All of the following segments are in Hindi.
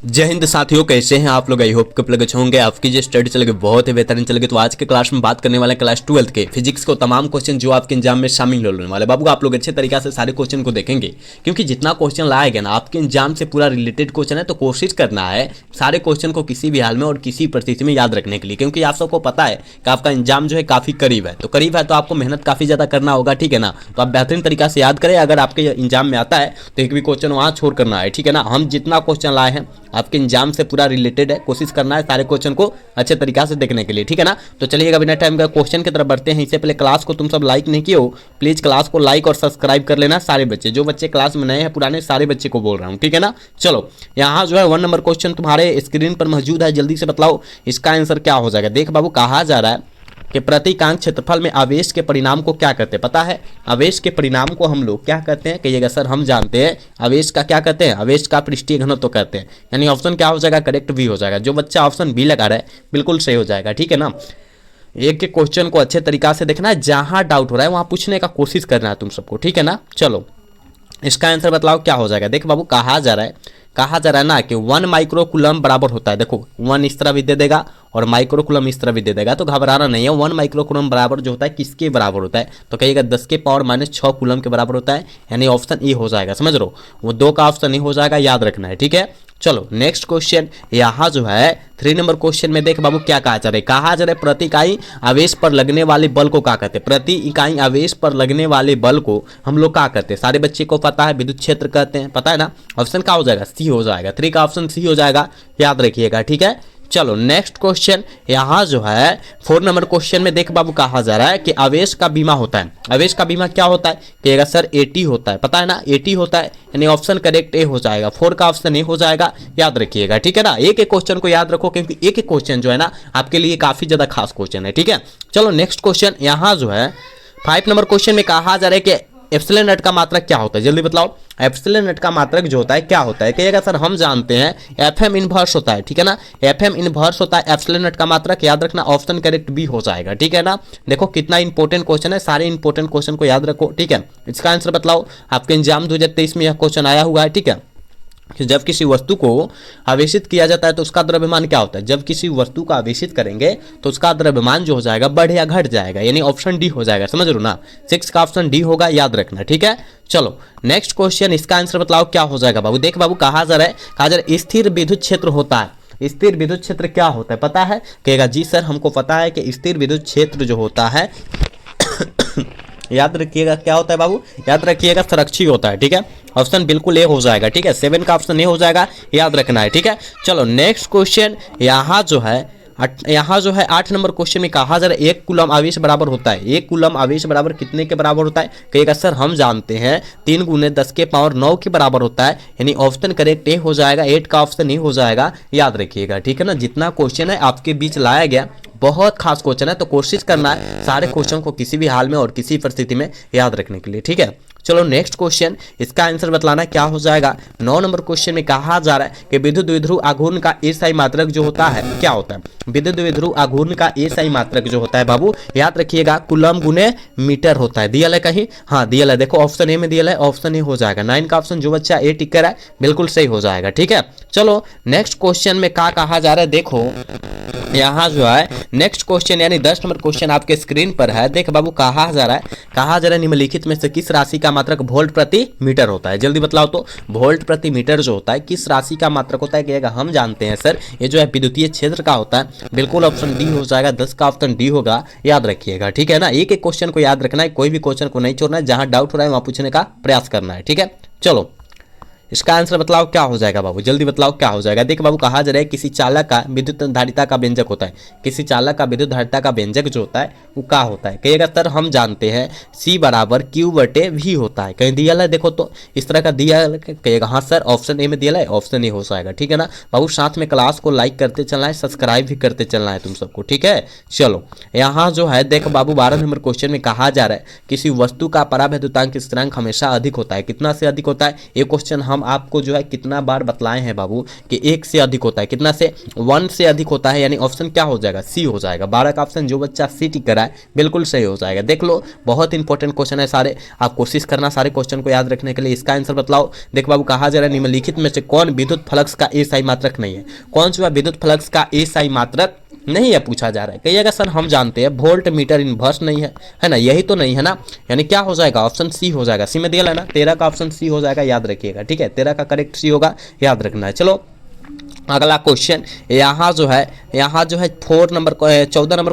जय हिंद साथियों, कैसे हैं आप लोग। आई होप कि लगे होंगे आपकी जो स्टडी चलेगी बहुत ही बेहतरीन चलेगी। तो आज के क्लास में बात करने वाले क्लास 12 के फिजिक्स को तमाम क्वेश्चन जो आपके एग्जाम में शामिल होने वाले। बाबू आप लोग अच्छे तरीके से सारे क्वेश्चन को देखेंगे, क्योंकि जितना क्वेश्चन लाया गया ना आपके एग्जाम से पूरा रिलेटेड क्वेश्चन है। तो कोशिश करना है सारे क्वेश्चन को किसी भी हाल में और किसी परिस्थिति में याद रखने के लिए, क्योंकि आप सबको पता है कि आपका एग्जाम जो है काफी करीब है। तो करीब है तो आपको मेहनत काफी ज्यादा करना होगा, ठीक है ना। तो आप बेहतरीन तरीका से याद करें। अगर आपके एग्जाम में आता है तो एक भी क्वेश्चन वहां छोड़ करना है, ठीक है ना। हम जितना क्वेश्चन लाए हैं आपके एग्जाम से पूरा रिलेटेड है, कोशिश करना है सारे क्वेश्चन को अच्छे तरीके से देखने के लिए, ठीक है ना। तो चलिएगा बिना टाइम का क्वेश्चन की तरफ बढ़ते हैं। इससे पहले क्लास को तुम सब लाइक नहीं किए हो, प्लीज क्लास को लाइक और सब्सक्राइब कर लेना। सारे बच्चे, जो बच्चे क्लास में नए हैं पुराने, सारे बच्चे को बोल रहा हूँ, ठीक है ना। चलो यहाँ जो है 1 नंबर क्वेश्चन तुम्हारे स्क्रीन पर मौजूद है। जल्दी से बताओ इसका आंसर क्या हो जाएगा। देख बाबू, कहा जा रहा है कि प्रति इकांक क्षेत्रफल में आवेश के परिणाम को क्या कहते हैं। पता है आवेश के परिणाम को हम लोग क्या कहते हैं, कहिएगा सर हम जानते हैं। आवेश का क्या कहते हैं, आवेश का पृष्ठीय घनत्व कहते हैं। यानी ऑप्शन क्या हो जाएगा, करेक्ट बी हो जाएगा। जो बच्चा ऑप्शन बी लगा रहा है बिल्कुल सही हो जाएगा, ठीक है ना। एक एक क्वेश्चन को अच्छे तरीका से देखना है, जहां डाउट हो रहा है वहां पूछने का कोशिश करना है तुम सबको, ठीक है ना। चलो इसका आंसर बताओ क्या हो जाएगा। देख बाबू, कहा जा रहा है ना कि 1 माइक्रोकूलम बराबर होता है। देखो 1 इस तरह भी दे देगा और माइक्रोकूलम इस तरह भी दे देगा, तो घबराना नहीं है। 1 माइक्रोकूलम बराबर जो होता है किसके बराबर होता है, तो कहिएगा 10 के पावर -6 कूलम के बराबर होता है। यानी ऑप्शन ए हो जाएगा, समझ लो। वो 2 का ऑप्शन ए हो जाएगा, याद रखना है, ठीक है। चलो नेक्स्ट क्वेश्चन यहाँ जो है 3 नंबर क्वेश्चन में देख बाबू क्या कहा जा रहा है। कहा जा रहा है प्रति इकाई आवेश पर लगने वाले बल को क्या कहते हैं। प्रति इकाई आवेश पर लगने वाले बल को हम लोग क्या कहते हैं, सारे बच्चे को पता है, विद्युत क्षेत्र कहते हैं, पता है ना। ऑप्शन क्या हो जाएगा, सी हो जाएगा। 3 का ऑप्शन सी हो जाएगा, याद रखिएगा, ठीक है। चलो नेक्स्ट क्वेश्चन यहाँ जो है 4 नंबर क्वेश्चन में देख बाबू कहा जा रहा है कि आवेश का बीमा होता है। आवेश का बीमा क्या होता है, कहिएगा सर एटी होता है, पता है ना, एटी होता है। यानी ऑप्शन करेक्ट ए हो जाएगा। 4 का ऑप्शन ए हो जाएगा, याद रखिएगा, ठीक है ना। एक एक क्वेश्चन को याद रखो, क्योंकि एक एक क्वेश्चन जो है ना आपके लिए काफी ज्यादा खास क्वेश्चन है, ठीक है। चलो नेक्स्ट क्वेश्चन यहाँ जो है 5 नंबर क्वेश्चन में कहा जा रहा है कि एप्सिलॉन नट का मात्रक क्या होता है। जल्दी बताओ एप्सिलॉन नट का मात्रक जो होता है क्या होता है। कहिएगा सर हम जानते हैं एफएम इनवर्स होता है, ठीक है ना। एफएम इनवर्स होता है एप्सिलॉन नट का मात्रक, याद रखना। ऑप्शन करेक्ट बी हो जाएगा, ठीक है ना। देखो कितना इंपॉर्टेंट क्वेश्चन है, सारे इंपॉर्टेंट क्वेश्चन को याद रखो, ठीक है। इसका आंसर बताओ। आपके एग्जाम 2023 में यह क्वेश्चन आया हुआ है, ठीक है। कि जब किसी वस्तु को आवेशित किया जाता है तो उसका द्रव्यमान क्या होता है। जब किसी वस्तु को आवेशित करेंगे तो उसका द्रव्यमान जो हो जाएगा बढ़ या घट जाएगा, यानी ऑप्शन डी हो जाएगा, समझ लो ना। 6 का ऑप्शन डी होगा, याद रखना, ठीक है। चलो नेक्स्ट क्वेश्चन, इसका आंसर बताओ क्या हो जाएगा बाबू। देख बाबू कहा जा रहा है स्थिर विद्युत क्षेत्र होता है। स्थिर विद्युत क्षेत्र क्या होता है, पता है, कहेगा जी सर हमको पता है कि स्थिर विद्युत क्षेत्र जो होता है याद रखिएगा क्या होता है बाबू, याद रखिएगा संरक्षी होता है, ठीक है। ऑप्शन बिल्कुल ए हो जाएगा, ठीक है। 7 का ऑप्शन ए हो जाएगा, याद रखना है, ठीक है। चलो नेक्स्ट क्वेश्चन यहाँ जो है 8 नंबर क्वेश्चन में कहा जा रहा है 1 कूलम आवेश बराबर होता है। 1 कूलम आवेश बराबर कितने के बराबर होता है, कहिएगा सर हम जानते हैं 3 × 10 के पावर 9 के बराबर होता है। यानी ऑप्शन करेक्ट ए हो जाएगा। 8 का ऑप्शन ए हो जाएगा, याद रखिएगा, ठीक है ना। जितना क्वेश्चन है आपके बीच लाया गया बहुत खास क्वेश्चन है, तो कोशिश करना है सारे क्वेश्चन को किसी भी हाल में और किसी परिस्थिति में याद रखने के लिए, ठीक है। चलो नेक्स्ट क्वेश्चन, इसका आंसर बतलाना क्या हो जाएगा। 9 नंबर क्वेश्चन में कहा जा रहा है कि विद्युत द्विध्रुव आघूर्ण का एसआई मात्रक जो होता है क्या होता है। विद्युत द्विध्रुव आघूर्ण का एसआई मात्रक जो होता है बाबू, याद रखिएगा कूलम गुने मीटर होता है। दिया है कहीं, हाँ दिया है, देखो ऑप्शन ए में दिया है, ऑप्शन ए हो जाएगा। 9 का ऑप्शन जो बच्चा ए टिक कर है बिल्कुल सही हो जाएगा, ठीक है। चलो नेक्स्ट क्वेश्चन में क्या कहा जा रहा है, देखो यहाँ जो है नेक्स्ट क्वेश्चन यानी 10 नंबर क्वेश्चन आपके स्क्रीन पर है। देख बाबू कहा जा रहा है निम्नलिखित में से किस राशि का मात्रक वोल्ट प्रति मीटर होता है। जल्दी बतलाओ तो वोल्ट प्रति मीटर जो होता है किस राशि का मात्रक होता है, कहिएगा हम जानते हैं सर ये जो है विद्युतीय क्षेत्र का होता है। बिल्कुल ऑप्शन डी हो जाएगा। 10 का ऑप्शन डी होगा, याद रखिएगा, ठीक है ना। एक एक क्वेश्चन को याद रखना है, कोई भी क्वेश्चन को नहीं छोड़ना है। जहां डाउट हो रहा है वहां पूछने का प्रयास करना है, ठीक है। चलो इसका आंसर बतलाओ क्या हो जाएगा बाबू, जल्दी बतलाओ क्या हो जाएगा। देख बाबू कहा जा रहा है किसी चालक का विद्युत धारिता का व्यंजक होता है। किसी चालक का विद्युत धारिता का व्यंजक जो होता है वो क्या होता है, कहिएगा सर हम जानते हैं C = Q/V होता है। कहीं दिया है, देखो तो इस तरह का दिया है, कहिएगा हाँ सर ऑप्शन ए में दिया है, ऑप्शन ए हो जाएगा, ठीक है ना बाबू। साथ में क्लास को लाइक करते चलना है, सब्सक्राइब भी करते चलना है तुम सबको, ठीक है। चलो यहाँ जो है देख बाबू 12 नंबर क्वेश्चन में कहा जा रहा है किसी वस्तु का परावैद्युतांक स्थिरांक हमेशा अधिक होता है। कितना से अधिक होता है, ये क्वेश्चन हम हम आपको जो है कितना बार बतलाए हैं बाबू कि 1 से अधिक होता है, कितना से 1 से अधिक होता है, यानी ऑप्शन क्या हो जाएगा, सी हो जाएगा। 12 का ऑप्शन जो बच्चा सी टिक कराए बिल्कुल सही हो जाएगा। देख लो बहुत इंपॉर्टेंट क्वेश्चन है सारे, आप कोशिश करना सारे क्वेश्चन को याद रखने के लिए। इसका आंसर बतलाओ। देख बाबू कहा जा रहा है निम्नलिखित में से कौन विद्युत फ्लक्स का एसआई मात्रक नहीं है, कौन सा विद्युत फ्लक्स का एसआई मात्रक नहीं है पूछा जा रहा है। कहिएगा सर हम जानते हैं वोल्ट मीटर इनवर्स नहीं है ना, यही तो नहीं है ना, यानी क्या हो जाएगा, ऑप्शन सी हो जाएगा। सी में दिया है ना, 13 का ऑप्शन सी हो जाएगा, याद रखिएगा। ठीक है, 13 का करेक्ट सी होगा, याद रखना है। चलो अगला क्वेश्चन यहाँ जो है 14 नंबर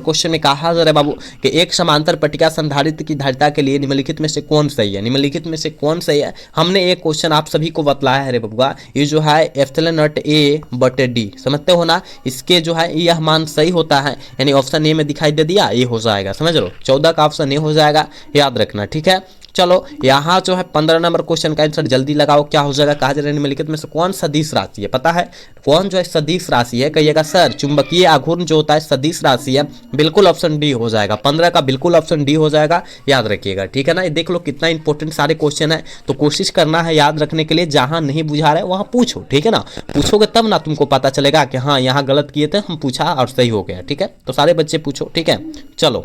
क्वेश्चन में कहा जा रहा है बाबू कि एक समांतर पट्टिका संधारित्र की धारिता के लिए निम्नलिखित में से कौन सही है, निम्नलिखित में से कौन सही है। हमने एक क्वेश्चन आप सभी को बतलाया है रे बबुआ, ये जो है एप्सिलॉन नॉट ए बटे डी, समझते हो ना, इसके जो है यह मान सही होता है, यानी ऑप्शन ए में दिखाई दे दिया, ये हो जाएगा, समझ लो 14 का ऑप्शन ए हो जाएगा, याद रखना। ठीक है, चलो यहाँ जो है 15 नंबर क्वेश्चन का आंसर जल्दी लगाओ, क्या हो जाएगा, कहा जा रहा है निम्नलिखित में से कौन सदिश राशि है, पता है कौन जो है सदिश राशि है। कहिएगा सर चुंबकीय आघूर्ण जो होता है सदिश राशि है, बिल्कुल ऑप्शन डी हो जाएगा। 15 का बिल्कुल ऑप्शन डी हो जाएगा, याद रखिएगा। ठीक है ना, ये देख लो कितना इंपॉर्टेंट सारे क्वेश्चन है, तो कोशिश करना है याद रखने के लिए, जहां नहीं बुझा रहा है वहां पूछो। ठीक है ना, पूछोगे तब ना तुमको पता चलेगा कि हाँ यहाँ गलत किए थे, हम पूछा और सही हो गया। ठीक है, तो सारे बच्चे पूछो। ठीक है, चलो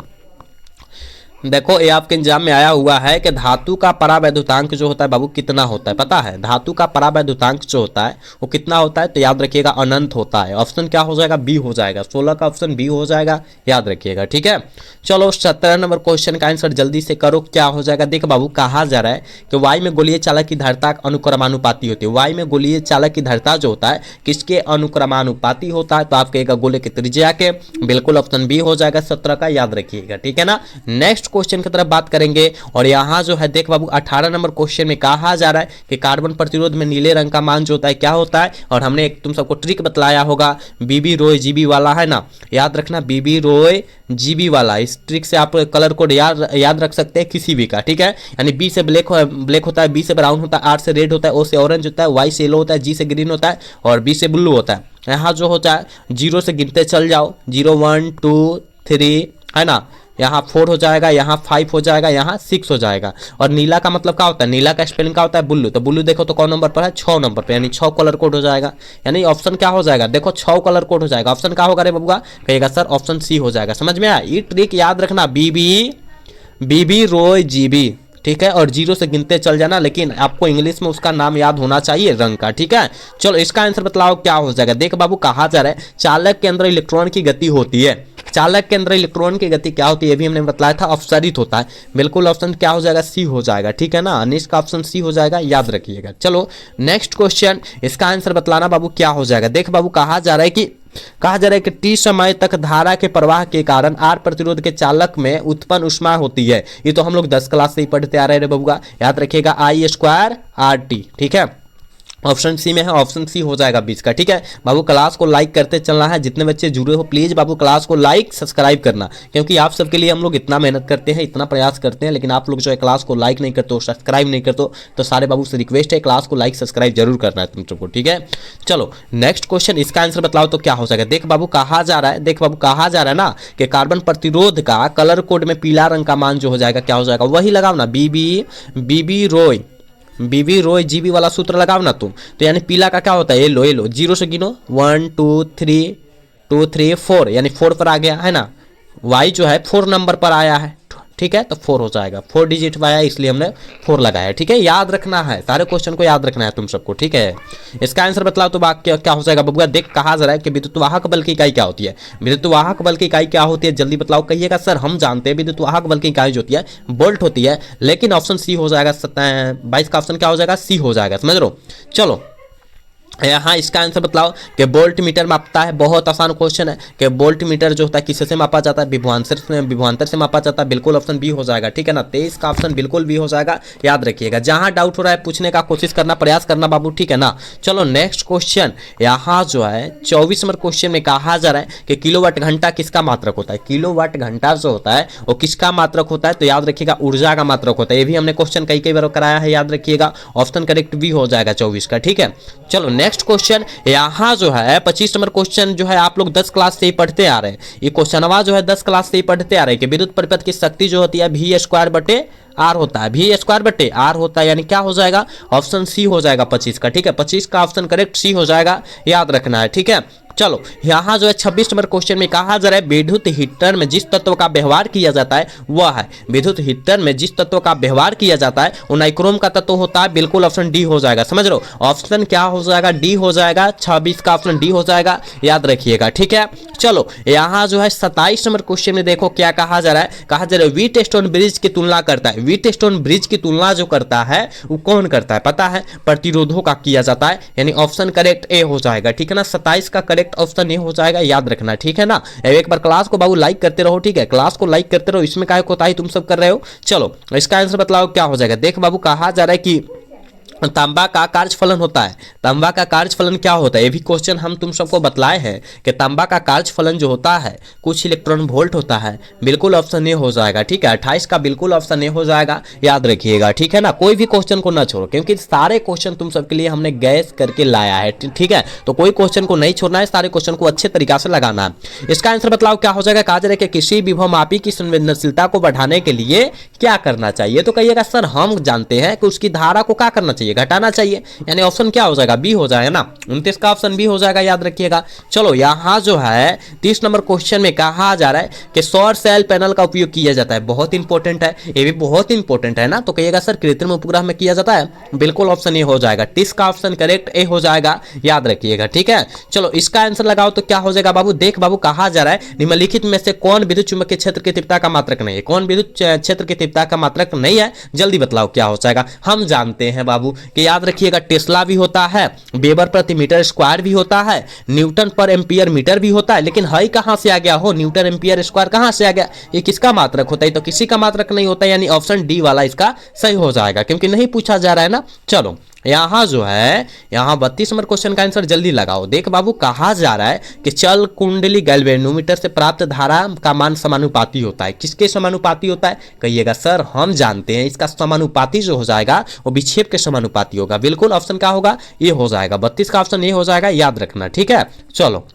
देखो ये आपके एग्जाम में आया हुआ है कि धातु का परावैद्युतांक जो होता है बाबू कितना होता है, पता है धातु का परावैद्युतांक जो होता है वो कितना होता है, तो याद रखिएगा अनंत होता है। ऑप्शन क्या हो जाएगा, बी हो जाएगा, 16 का ऑप्शन बी हो जाएगा, याद रखिएगा। ठीक है, चलो 17 नंबर क्वेश्चन का आंसर जल्दी से करो, क्या हो जाएगा। देख बाबू कहा जा रहा है कि वायु में गोलीय चालक की धारिता अनुक्रमानुपाती होती है, वायु में गोलीय चालक की धारिता जो होता है किसके अनुक्रमानुपाती होता है, तो आप कहेगा गोले की त्रिज्या के, बिल्कुल ऑप्शन बी हो जाएगा 17 का, याद रखिएगा। ठीक है ना, नेक्स्ट क्वेश्चन की तरफ बात करेंगे, और यहां जो है देख बाबू 18 नंबर क्वेश्चन में कहा जा रहा है कि कार्बन प्रतिरोध में नीले रंग का मान जो होता है क्या होता है, और हमने एक तुम सबको ट्रिक बतलाया होगा बीबी रोय जीबी वाला, है ना, याद रखना बीबी रोय जीबी वाला। इस ट्रिक से आप कलर कोड याद रख सकते हैं किसी भी का। ठीक है, यानी बी से ब्लैक होता है, बी से ब्राउन होता है, आर से रेड होता है, ओ से ऑरेंज होता है, वाई से येलो होता है, जी से ग्रीन होता है, और बी से ब्लू होता है। यहाँ जो होता है 0 से गिनते चल जाओ, 0 1 2 3, है ना, यहाँ 4 हो जाएगा, यहाँ 5 हो जाएगा, यहाँ 6 हो जाएगा। और नीला का मतलब क्या होता है, नीला का स्पेलिंग क्या होता है, ब्लू, तो ब्लू देखो तो कौन नंबर पर है, 6 नंबर पर, यानी 6 कलर कोड हो जाएगा, यानी ऑप्शन क्या हो जाएगा, देखो 6 कलर कोड हो जाएगा। ऑप्शन क्या होगा रे बबुआ, कहेगा सर ऑप्शन सी हो जाएगा। समझ में आया, ये ट्रिक याद रखना, बीबी रोय जीबी। ठीक है, और 0 से गिनते चल जाना, लेकिन आपको इंग्लिश में उसका नाम याद होना चाहिए रंग का। ठीक है, चलो इसका आंसर बतलाओ क्या हो जाएगा। देख बाबू कहा जा रहा है चालक के अंदर इलेक्ट्रॉन की गति होती है, चालक के अंदर इलेक्ट्रॉन की गति क्या होती है, ये भी हमने बताया था, अपसरित होता है, बिल्कुल ऑप्शन क्या हो जाएगा, सी हो जाएगा। ठीक है ना, अनिश का ऑप्शन सी हो जाएगा, याद रखिएगा। चलो नेक्स्ट क्वेश्चन, इसका आंसर बतलाना बाबू क्या हो जाएगा। देख बाबू कहा जा रहा है कि टी समय तक धारा के प्रवाह के कारण आर प्रतिरोध के चालक में उत्पन्न ऊष्मा होती है। ये तो हम लोग 10 क्लास से ही पढ़ते आ रहे हैं बबुआ, याद रखिएगा I2RT। ठीक है, ऑप्शन सी में है, ऑप्शन सी हो जाएगा 20 का। ठीक है बाबू, क्लास को लाइक करते चलना है, जितने बच्चे जुड़े हो प्लीज बाबू क्लास को लाइक सब्सक्राइब करना, क्योंकि आप सबके लिए हम लोग इतना मेहनत करते हैं, इतना प्रयास करते हैं, लेकिन आप लोग जो है क्लास को लाइक नहीं करते हो, सब्सक्राइब नहीं करते हो, तो सारे बाबू से रिक्वेस्ट है क्लास को लाइक सब्सक्राइब जरूर करना है तुम सबको। ठीक है, चलो नेक्स्ट क्वेश्चन, इसका आंसर बताओ तो क्या हो जाएगा। देख बाबू कहा जा रहा है ना कि कार्बन प्रतिरोध का कलर कोड में पीला रंग का मान जो हो जाएगा क्या हो जाएगा, वही लगाओ ना, बीबी रोय जीबी वाला सूत्र लगाओ ना तुम, तो यानी पीला का क्या होता है, येलो, 0 से गिनो 1 2 3 4, यानी 4 पर आ गया, है ना, वाई जो है 4 नंबर पर आया है। ठीक है, तो 4 हो जाएगा, 4 डिजिट में आया इसलिए हमने 4 लगाया। ठीक है, याद रखना है, सारे क्वेश्चन को याद रखना है तुम सबको। ठीक है, इसका आंसर बतलाओ तो क्या हो जाएगा बबुआ। देख कहा जा रहा है कि विद्युत वाहक बल की इकाई क्या होती है, विद्युत वाहक बल की इकाई क्या होती है, जल्दी बतलाओ। कहिएगा सर हम जानते हैं विद्युत वाहक बल की इकाई जो होती है वोल्ट होती है, लेकिन ऑप्शन सी हो जाएगा, 22 का ऑप्शन क्या हो जाएगा, सी हो जाएगा, समझ लो। चलो यहाँ इसका आंसर बतलाओ कि वोल्ट मीटर मापता है, बहुत आसान क्वेश्चन है कि वोल्ट मीटर जो होता है किससे मापा जाता है, विभवांतर से मापा जाता है, बिल्कुल ऑप्शन बी हो जाएगा। ठीक है ना, 23 का ऑप्शन बिल्कुल बी हो जाएगा, याद रखिएगा। जहां डाउट हो रहा है पूछने का कोशिश करना, प्रयास करना बाबू। ठीक है ना, चलो नेक्स्ट क्वेश्चन, यहाँ जो है 24 नंबर क्वेश्चन में कहा जा रहा है कि किलोवाट घंटा किसका मात्रक होता है, किलोवाट घंटा जो होता है वो किसका मात्रक होता है, तो याद रखिएगा ऊर्जा का मात्रक होता है। ये भी हमने क्वेश्चन कई बार कराया है, याद रखिएगा। ऑप्शन करेक्ट बी हो जाएगा 24 का। ठीक है, चलो नेक्स्ट क्वेश्चन यहाँ जो है 25 नंबर क्वेश्चन जो है आप लोग 10 क्लास से ही पढ़ते आ रहे हैं। ये क्वेश्चनवा जो है 10 क्लास से ही पढ़ते आ रहे हैं कि विद्युत परिपथ की शक्ति जो होती है V स्क्वायर बटे आर होता है, V स्क्वायर बटे आर होता है, यानी क्या हो जाएगा ऑप्शन सी हो जाएगा 25 का। ठीक है, 25 का ऑप्शन करेक्ट सी हो जाएगा, याद रखना है। ठीक है, चलो यहाँ जो है 26 नंबर क्वेश्चन में कहा जा रहा है विद्युत हीटर में जिस तत्व का व्यवहार किया जाता है वह है, विद्युत हीटर में जिस तत्व का व्यवहार किया जाता है वो नाइक्रोम का तत्व होता है। बिल्कुल ऑप्शन डी हो जाएगा, समझ लो ऑप्शन क्या हो जाएगा डी हो जाएगा, 26 का ऑप्शन डी हो जाएगा, याद रखिएगा। ठीक है, चलो यहाँ जो है 27 नंबर क्वेश्चन में देखो क्या कहा जा रहा है, कहा जा रहा है व्हीटस्टोन ब्रिज की तुलना करता है। व्हीटस्टोन ब्रिज की तुलना जो करता है वो कौन करता है पता है, प्रतिरोधों का किया जाता है, यानी ऑप्शन करेक्ट ए हो जाएगा। ठीक है ना, 27 का करेक्ट ऑप्शन ए हो जाएगा, याद रखना। ठीक है ना, एक बार क्लास को बाबू लाइक करते रहो। ठीक है, क्लास को लाइक करते रहो, इसमें काय कोताही तुम सब कर रहे हो। चलो इसका आंसर बतलाओ क्या हो जाएगा। देख बाबू कहा जा रहा है कि तांबा का कार्यफलन होता है, तांबा का कार्यफलन क्या होता है, ये भी क्वेश्चन हम तुम सबको बतलाए हैं कि तांबा का कार्यफलन जो होता है कुछ इलेक्ट्रॉन वोल्ट होता है। बिल्कुल ऑप्शन ए हो जाएगा। ठीक है, 28 का बिल्कुल ऑप्शन ए हो जाएगा, याद रखिएगा। ठीक है ना, कोई भी क्वेश्चन को ना छोड़ो क्योंकि सारे क्वेश्चन तुम सबके लिए हमने गैस करके लाया है। ठीक है, तो कोई क्वेश्चन को नहीं छोड़ना है, सारे क्वेश्चन को अच्छे तरीका से लगाना है। इसका आंसर बतलाओ क्या हो जाएगा। कहा जा रहा है कि किसी विभवमापी की संवेदनशीलता को बढ़ाने के लिए क्या करना चाहिए, तो कहिएगा सर हम जानते हैं कि उसकी धारा को क्या करना चाहिए, घटाना चाहिए, यानी ऑप्शन क्या हो जाएगा बी हो जाएगा ना, 29 का ऑप्शन बी हो जाएगा, याद रखिएगा। चलो यहाँ जो है 30 नंबर क्वेश्चन में कहा जा रहा है कि सौर सेल पैनल का उपयोग किया जाता है, बहुत इंपॉर्टेंट है, ये भी बहुत इंपॉर्टेंट है ना, तो कहिएगा सर कृत्रिम उपग्रह में किया जाता है, बिल्कुल ऑप्शन ए हो जाएगा, 30 का ऑप्शन करेक्ट ए हो जाएगा, याद रखिएगा। ठीक है, चलो इसका आंसर लगाओ तो क्या हो जाएगा बाबू। देख बाबू कहा जा रहा है निम्नलिखित में से कौन विद्युत चुंबकीय क्षेत्र की तीव्रता का मात्रक नहीं है, कौन विद्युत क्षेत्र की तीव्रता का मात्रक नहीं है, जल्दी बतलाओ क्या हो जाएगा। हम जानते हैं बाबू कि याद रखिएगा टेस्ला भी होता है, वेबर प्रति मीटर स्क्वायर भी होता है, न्यूटन पर एम्पियर मीटर भी होता है, लेकिन हाई कहां से आ गया हो, न्यूटन एम्पियर स्क्वायर कहां से आ गया, ये किसका मात्रक होता है, तो किसी का मात्रक नहीं होता, यानी ऑप्शन डी वाला इसका सही हो जाएगा क्योंकि नहीं पूछा जा रहा है ना। चलो यहाँ जो है यहाँ 32 नंबर क्वेश्चन का आंसर जल्दी लगाओ। देख बाबू कहा जा रहा है कि चल कुंडली गैल्वेनोमीटर से प्राप्त धारा का मान समानुपाती होता है, किसके समानुपाती होता है, कहिएगा सर हम जानते हैं इसका समानुपाती जो हो जाएगा वो विक्षेप के समानुपाती होगा, बिल्कुल ऑप्शन क्या होगा ये हो जाएगा, 32 का ऑप्शन ये हो जाएगा, याद रखना। ठीक है, चलो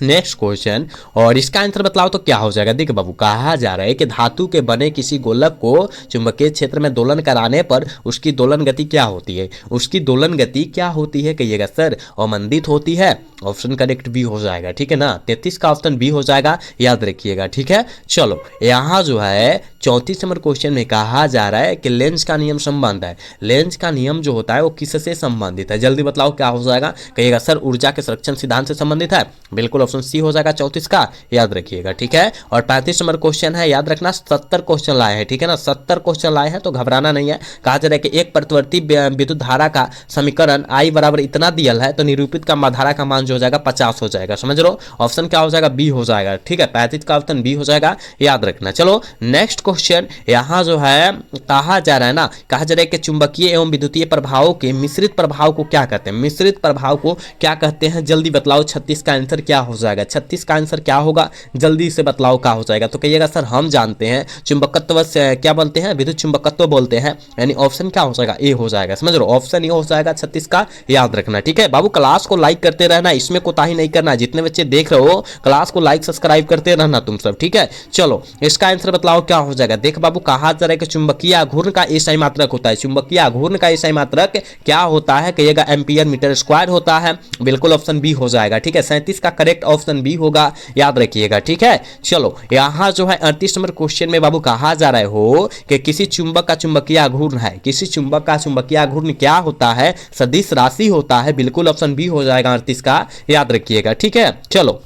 नेक्स्ट क्वेश्चन और इसका आंसर बतलाओ तो क्या हो जाएगा। देखिए बाबू कहा जा रहा है कि धातु के बने किसी गोलक को चुंबकीय क्षेत्र में दोलन कराने पर उसकी दोलन गति क्या होती है, उसकी दोलन गति क्या होती है, कहिएगा सर अवमंदित होती है, ऑप्शन करेक्ट बी हो जाएगा। ठीक है ना, 33 का ऑप्शन बी हो जाएगा, याद रखिएगा। ठीक है, चलो यहाँ जो है 34 नंबर क्वेश्चन में कहा जा रहा है कि लेंस का नियम संबंध है, लेंस का नियम जो होता है वो किससे संबंधित है, जल्दी बतलाओ क्या हो जाएगा, कहिएगा सर ऊर्जा के संरक्षण सिद्धांत से संबंधित है, बिल्कुल ऑप्शन सी हो जाएगा 34 का, याद रखिएगा। ठीक है, और 35 नंबर क्वेश्चन है, याद रखना 70 क्वेश्चन लाए हैं। ठीक है ना, 70 क्वेश्चन लाए हैं तो घबराना नहीं है। कहा जा रहा है कि एक प्रतिवर्ती विद्युत धारा का समीकरण आई बराबर इतना दिया है तो निरूपित का धारा का मान जो हो जाएगा 50 हो जाएगा, समझ लो ऑप्शन क्या हो जाएगा बी हो जाएगा। ठीक है, 35 का ऑप्शन बी हो जाएगा, याद रखना। चलो नेक्स्ट क्वेश्चन यहाँ जो है कहा जा रहा है ना, कहा जा रहा है कि चुंबकीय एवं विद्युतीय प्रभावों के मिश्रित प्रभाव को क्या कहते हैं, मिश्रित प्रभाव को क्या कहते हैं, जल्दी बतलाओ। 36 का आंसर क्या हो जाएगा, 36 का आंसर क्या होगा, जल्दी से बतलाओ क्या हो जाएगा, तो कहिएगा सर हम जानते हैं चुंबकत्व से क्या बोलते हैं, विद्युत चुंबकत्व बोलते हैं, यानी ऑप्शन क्या हो जाएगा ए हो जाएगा, समझ लो ऑप्शन ए हो जाएगा 36 का, याद रखना। ठीक है बाबू क्लास को लाइक करते रहना, इसमें कोताही नहीं करना, जितने बच्चे देख रहे हो क्लास को लाइक सब्सक्राइब करते रहना तुम सब। ठीक है, चलो इसका आंसर बतलाओ क्या हो जाएगा। देख बाबू कहा जा रहा है कि चुंबकीय आघूर्ण का एसआई मात्रक होता है, चुंबकीय आघूर्ण का एसआई मात्रक क्या होता है, कहिएगा एम्पियर मीटर स्क्वायर होता है, बिल्कुल ऑप्शन बी हो जाएगा। ठीक है, 37 का करेक्ट ऑप्शन बी होगा, याद रखिएगा। ठीक है, चलो यहाँ जो है 38 नंबर क्वेश्चन में बाबू कहा जा रहा है हो कि किसी चुंबक का चुंबकीय आघूर्ण है, किसी चुंबक का चुंबकीय आघूर्ण क्या होता है, सदिश राशि होता है, बिल्कुल ऑप्शन बी हो जाएगा 38 का, याद रखिएगा। ठीक है, चलो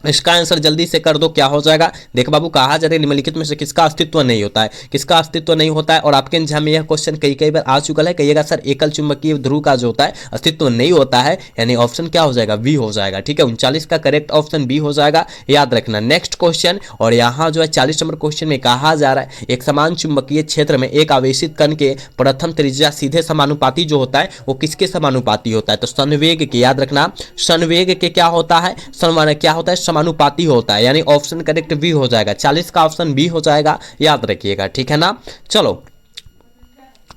इसका आंसर जल्दी से कर दो क्या हो जाएगा। देख बाबू कहा जा रहा है निम्नलिखित में से किसका अस्तित्व नहीं होता है, किसका अस्तित्व नहीं होता है, और आपके एग्जाम में यह क्वेश्चन कई बार आ चुका है, कहिएगा सर एकल चुंबकीय ध्रुव का जो होता है अस्तित्व नहीं होता है, यानी ऑप्शन क्या हो जाएगा बी हो जाएगा। ठीक है, 39 का करेक्ट ऑप्शन बी हो जाएगा, याद रखना। नेक्स्ट क्वेश्चन और यहाँ जो है 40 नंबर क्वेश्चन में कहा जा रहा है एक समान चुंबकीय क्षेत्र में एक आवेशित कण के प्रथम त्रिज्या सीधे समानुपाती जो होता है वो किसके समानुपाती होता है, तो संवेग के, याद रखना संवेग के क्या होता है, क्या होता है समानुपाती होता है, यानी ऑप्शन करेक्ट बी हो जाएगा, 40 का ऑप्शन बी हो जाएगा, याद रखिएगा। ठीक है ना, चलो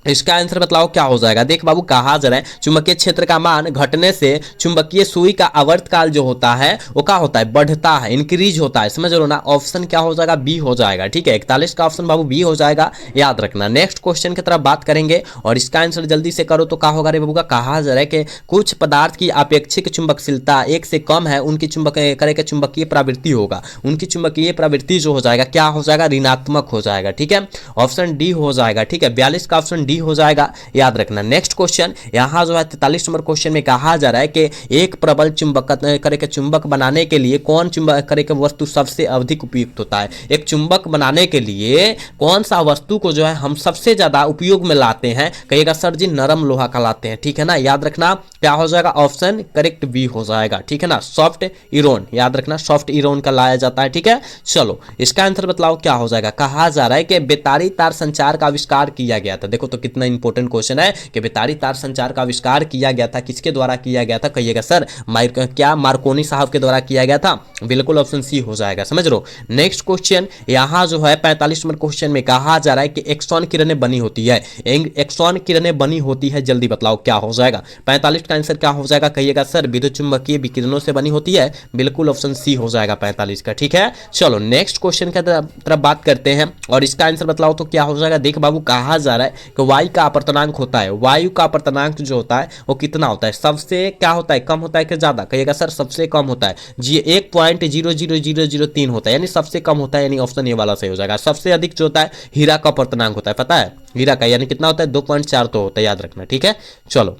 इसका आंसर बताओ क्या हो जाएगा। देख बाबू कहा जा रहा है चुंबकीय क्षेत्र का मान घटने से चुंबकीय सुई का आवर्तकाल जो होता है वो क्या होता है, बढ़ता है, इंक्रीज होता है। समझ लो ना, ऑप्शन क्या हो जाएगा, बी हो जाएगा। ठीक है, 41 का ऑप्शन बाबू बी हो जाएगा, याद रखना। नेक्स्ट क्वेश्चन की तरफ बात करेंगे और इसका आंसर जल्दी से करो तो क्या होगा रे बाबू का। कहा जा रहा है कि कुछ पदार्थ की अपेक्षिक चुंबकशीलता 1 से कम है, उनकी चुंबकीय प्रवृत्ति होगा, उनकी चुंबकीय प्रवृत्ति जो हो जाएगा क्या हो जाएगा, ऋणात्मक हो जाएगा। ठीक है, ऑप्शन डी हो जाएगा। ठीक है, 42 का ऑप्शन डी हो जाएगा, याद रखना। नेक्स्ट क्वेश्चन यहाँ जो है 43 नंबर क्वेश्चन में कहा जा रहा है कि एक प्रबल चुंबक बनाने के लिए कौन चुंबक वस्तु सबसे अधिक उपयुक्त होता है। एक चुंबक बनाने के लिए कौन सा वस्तु को जो है हम सबसे ज्यादा उपयोग में लाते हैं, कहिएगा सर जी नरम लोहा का लाते हैं। ठीक है ना, याद रखना क्या हो जाएगा, ऑप्शन करेक्ट बी हो जाएगा। ठीक है ना, सॉफ्ट इरोन, याद रखना सॉफ्ट इरोन का लाया जाता है। ठीक है, चलो इसका आंसर बताओ क्या हो जाएगा। कहा जा रहा है कि बेतारी तार संचार का आविष्कार किया गया था। देखो तो कितना इंपॉर्टेंट क्वेश्चन है कि बेतारी तार संचार का आविष्कार किया गया था, किसके द्वारा किया गया था, कहिएगा सर क्या मार्कोनी साहब के द्वारा किया गया था। बिल्कुल ऑप्शन सी हो जाएगा, समझ लो। नेक्स्ट क्वेश्चन यहाँ जो है 45 नंबर क्वेश्चन में कहा जा रहा है कि एक्सॉन किरणें बनी होती है, एक्सॉन किरणें बनी होती है, जल्दी बताओ क्या हो जाएगा। 45 का आंसर क्या हो जाएगा, कहिएगा सर विद्युत चुंबकीय विकिरणों से बनी होती है, बिल्कुल ऑप्शन सी हो जाएगा 45 का। ठीक है, चलो नेक्स्ट क्वेश्चन की तरफ बात करते हैं और इसका आंसर बताओ तो क्या हो जाएगा। देख बाबू कहा जा रहा है कि वायु का अपवर्तनांक होता है, वायु का अपवर्तनांक जो होता है वो कितना होता है, सबसे क्या होता है, कम होता है कि ज्यादा, कहिएगा सर सबसे कम होता है जी, 1.00003 होता है, यानी सबसे कम होता है, यानी ऑप्शन ए वाला सही हो जाएगा। सबसे अधिक जो होता है हीरा का अपवर्तनांक होता है, पता है हीरा का, यानी कितना होता है 2.4 तो होता है, याद रखना। ठीक है, चलो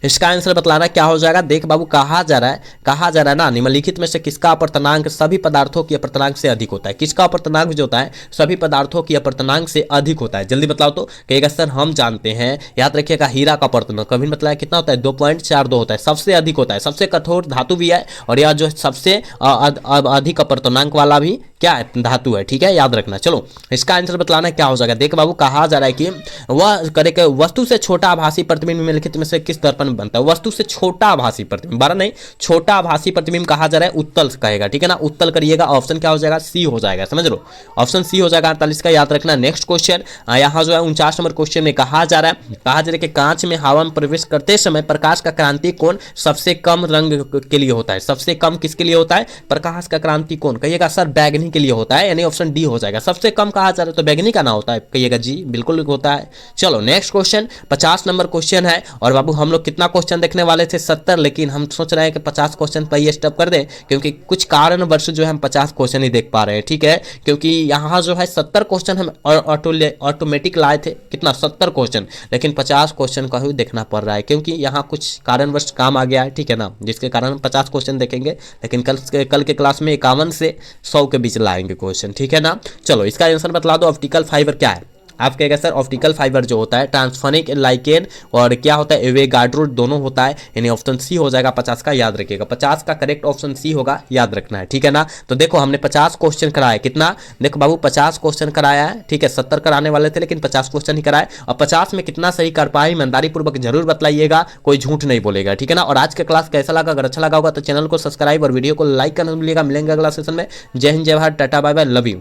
इसका आंसर बतलाना क्या हो जाएगा। देख बाबू कहा जा रहा है ना, निम्नलिखित में से किसका अपवर्तनांक सभी पदार्थों की अपवर्तनांक से अधिक होता है। किसका अपवर्तनांक जो होता है सभी पदार्थों की अपवर्तनांक से अधिक होता है, जल्दी बताओ तो। कहेगा सर हम जानते हैं, याद रखिएगा हीरा का अपवर्तनांक कभी मतलब कितना होता है 2.42 होता है, सबसे अधिक होता है, सबसे कठोर धातु भी है और यह जो सबसे अधिक अपवर्तनांक वाला भी क्या है, धातु है। ठीक है, याद रखना। चलो इसका आंसर बतलाना क्या हो जाएगा। देख बाबू कहा जा रहा है कि वह करेगा वस्तु से छोटा आभासी प्रतिबिंब निम्नलिखित में से किस दर्पण बनता है। वस्तु से छोटा आभासी प्रतिबिंब, बड़ा नहीं, छोटा आभासी प्रतिबिंब कहा जा रहा है उत्तल कहेगा। ठीक है ना, उत्तल करिएगा, ऑप्शन क्या हो जाएगा, सी हो जाएगा, समझ लो ऑप्शन सी हो जाएगा 48 का, याद रखना। नेक्स्ट क्वेश्चन यहाँ जो है 49 नंबर क्वेश्चन में कहा जा रहा है कि कांच में हवा में प्रवेश करते समय प्रकाश का क्रांति कोण सबसे कम रंग के लिए होता है। सबसे कम किसके लिए होता है, प्रकाश का क्रांति कोण, कहिएगा सर बैगनी के लिए होता है, यानी ऑप्शन डी हो जाएगा। सबसे कम कहा जा रहा है तो बैगनी का ना होता है, कहिएगा जी बिल्कुल होता है। चलो नेक्स्ट क्वेश्चन 50 नंबर क्वेश्चन है और बाबू हम लोग कितना क्वेश्चन देखने वाले थे 70, लेकिन हम सोच रहे हैं कि 50 क्वेश्चन पर ये स्टॉप कर दें, क्योंकि कुछ कारणवश जो है हम 50 क्वेश्चन ही देख पा रहे हैं। ठीक है, क्योंकि यहाँ जो है 70 क्वेश्चन हम ऑटोमेटिक लाए थे, कितना 70 क्वेश्चन, लेकिन 50 क्वेश्चन का ही देखना पड़ रहा है क्योंकि यहाँ कुछ कारणवश काम आ गया है। ठीक है ना, जिसके कारण हम 50 क्वेश्चन देखेंगे, लेकिन कल के क्लास में 51 से 100 के बीच लाएंगे क्वेश्चन। ठीक है ना, चलो इसका आंसर बतला दो। ऑप्टिकल फाइबर क्या है, आप कहेगा सर ऑप्टिकल फाइबर जो होता है ट्रांसफोनिक लाइकेन और क्या होता है एवोगाड्रो दोनों होता है, यानी ऑप्शन सी हो जाएगा 50 का, याद रखिएगा 50 का करेक्ट ऑप्शन सी होगा, याद रखना है। ठीक है ना, तो देखो हमने 50 क्वेश्चन कराया, कितना देखो बाबू 50 क्वेश्चन कराया है। ठीक है, 70 कराने वाले थे लेकिन 50 क्वेश्चन ही कराए और 50 में कितना सही कर पाए ईमानदारी पूर्वक जरूर बतलाइएगा, कोई झूठ नहीं बोलेगा। ठीक है ना, और आज का क्लास कैसा लगा, अगर अच्छा लगा होगा तो चैनल को सब्सक्राइब और वीडियो को लाइक करना भूलिएगा। मिलेंगे अगला सेशन में। जय हिंद, जय Bharat, tata bye bye, love you.